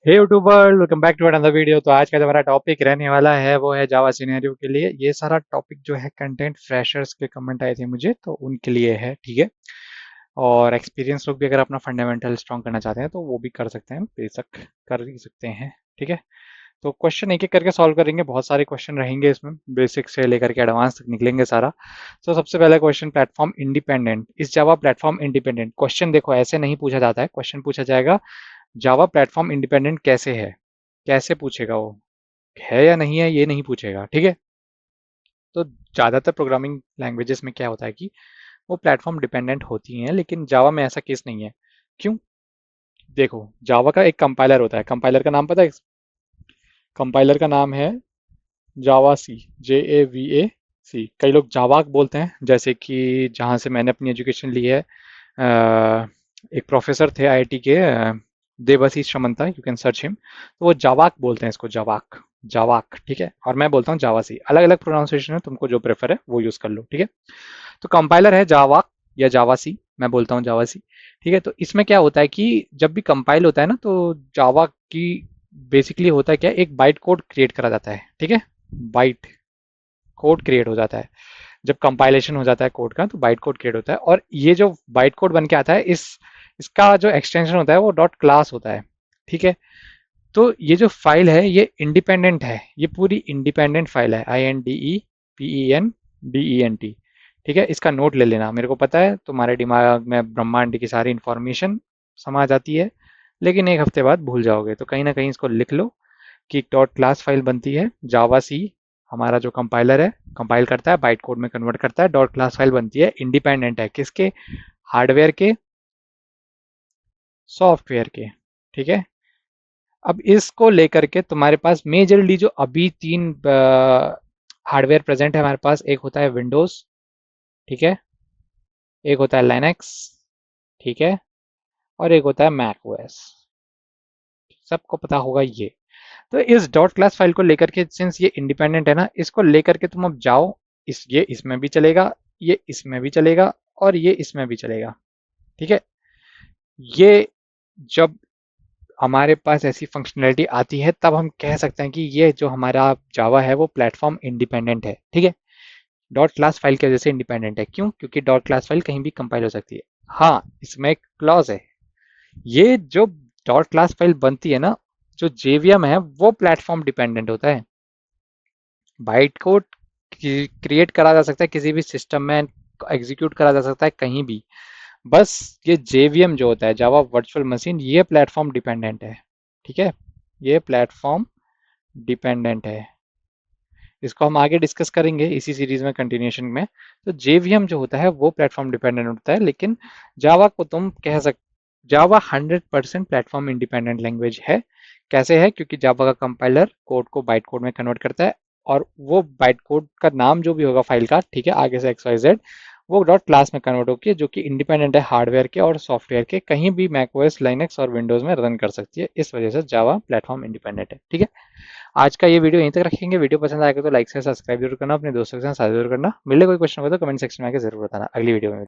Hey YouTuber, welcome back to another video. तो आज का जो हमारा टॉपिक रहने वाला है वो है जावा सिनेरियो के लिए। ये सारा टॉपिक जो है कंटेंट फ्रेशर्स के कमेंट आए थे मुझे, तो उनके लिए है, ठीक है। और एक्सपीरियंस लोग भी अगर अपना फंडामेंटल स्ट्रॉन्ग करना चाहते हैं तो वो भी कर सकते हैं, बेशक कर ही सकते हैं, ठीक है। तो क्वेश्चन एक एक करके सॉल्व करेंगे, बहुत सारे क्वेश्चन रहेंगे इसमें, बेसिक से लेकर के एडवांस तक निकलेंगे सारा। तो सबसे पहला क्वेश्चन, प्लेटफॉर्म इंडिपेंडेंट इस जावा प्लेटफॉर्म इंडिपेंडेंट। क्वेश्चन देखो ऐसे नहीं पूछा जाता है, क्वेश्चन पूछा जाएगा जावा प्लेटफॉर्म इंडिपेंडेंट कैसे है, कैसे पूछेगा वो, है या नहीं है ये नहीं पूछेगा, ठीक है। तो ज़्यादातर प्रोग्रामिंग लैंग्वेजेस में क्या होता है कि वो प्लेटफॉर्म डिपेंडेंट होती हैं, लेकिन जावा में ऐसा केस नहीं है। क्यों? देखो, जावा का एक कंपाइलर होता है, कंपाइलर का नाम पता है? कंपाइलर का नाम है जावा सी, JAVA C। कई लोग जावाक बोलते हैं, जैसे कि जहाँ से मैंने अपनी एजुकेशन ली है, एक प्रोफेसर थे IIT के, Debashish Samanta, you can search him. तो वो जावाक बोलते हैं इसको, जावाक, जावाक, ठीक है। और मैं बोलता हूँ जावासी, अलग अलग प्रोनाउंसिएशन है, तुमको जो प्रेफर है वो यूज़ कर लो, ठीक है। तो कंपाइलर है जावाक या जावासी, मैं बोलता हूँ जावासी, ठीक है। तो इसमें क्या होता है कि जब भी कंपाइल होता है ना, तो जावा की बेसिकली होता है क्या, एक बाइट कोड क्रिएट करा जाता है, ठीक है। बाइट कोड क्रिएट हो जाता है जब कंपाइलेशन हो जाता है कोड का, तो बाइट कोड क्रिएट होता है। और ये जो बाइट कोड बन के आता है, इसका जो एक्सटेंशन होता है वो डॉट क्लास होता है, ठीक है। तो ये जो फाइल है ये इंडिपेंडेंट है, ये पूरी इंडिपेंडेंट फाइल है, INDEPENDENT, ठीक है। इसका नोट ले लेना, मेरे को पता है तुम्हारे दिमाग में ब्रह्मांड की सारी इंफॉर्मेशन समा जाती है, लेकिन एक हफ्ते बाद भूल जाओगे, तो कहीं ना कहीं इसको लिख लो कि एक डॉट क्लास फाइल बनती है जावा सी, हमारा जो कंपाइलर है कंपाइल करता है, बाइट कोड में कन्वर्ट करता है, डॉट क्लास फाइल बनती है, इंडिपेंडेंट है किसके, हार्डवेयर के, सॉफ्टवेयर के, ठीक है। अब इसको लेकर के तुम्हारे पास मेजरली जो अभी तीन हार्डवेयर प्रेजेंट है हमारे पास, एक होता है विंडोज, ठीक है, एक होता है लिनक्स, ठीक है, और एक होता है मैक ओएस। सबको पता होगा ये। तो इस डॉट क्लास फाइल को लेकर के, सिंस ये इंडिपेंडेंट है ना, इसको लेकर के तुम अब जाओ, ये इसमें भी चलेगा, ये इसमें भी चलेगा, और ये इसमें भी चलेगा, ठीक है। ये जब हमारे पास ऐसी फंक्शनैलिटी आती है तब हम कह सकते हैं कि ये जो हमारा जावा है वो प्लेटफॉर्म इंडिपेंडेंट है, ठीक है। डॉट क्लास फाइल की वजह से इंडिपेंडेंट है, क्यों? क्योंकि डॉट क्लास फाइल कहीं भी कंपाइल हो सकती है। हाँ, इसमें एक क्लॉज है, ये जो डॉट क्लास फाइल बनती है ना, जो JVM है वो प्लेटफॉर्म डिपेंडेंट होता है। बाइट कोड क्रिएट करा जा सकता है किसी भी सिस्टम में, एग्जीक्यूट करा जा सकता है कहीं भी, बस ये JVM जो होता है, जावा वर्चुअल मशीन, ये प्लेटफॉर्म डिपेंडेंट है, ठीक है। ये प्लेटफॉर्म डिपेंडेंट है, इसको हम आगे डिस्कस करेंगे इसी सीरीज में, कंटिन्यूशन में। तो JVM जो होता है वो प्लेटफॉर्म डिपेंडेंट होता है, लेकिन जावा को तुम कह सक जावा 100% प्लेटफॉर्म इंडिपेंडेंट लैंग्वेज है। कैसे है? क्योंकि जावा का कंपाइलर कोड को बाइट कोड में कन्वर्ट करता है, और वो बाइट कोड का नाम जो भी होगा फाइल का, ठीक है, आगे से XYZ, वो डॉट क्लास में कन्वर्ट होकर, जो कि इंडिपेंडेंट है हार्डवेयर के और सॉफ्टवेयर के, कहीं भी मैकओएस, लाइनक्स और विंडोज में रन कर सकती है। इस वजह से जावा प्लेटफॉर्म इंडिपेंडेंट है, ठीक है। आज का ये वीडियो यहीं तक रखेंगे। वीडियो पसंद आएगा तो लाइक से सब्सक्राइब जरूर करना, अपने दोस्तों के साथ साझा जरूर करना। मिले कोई क्वेश्चन हो तो कमेंट सेक्शन में आके जरूर बताना। अगली वीडियो में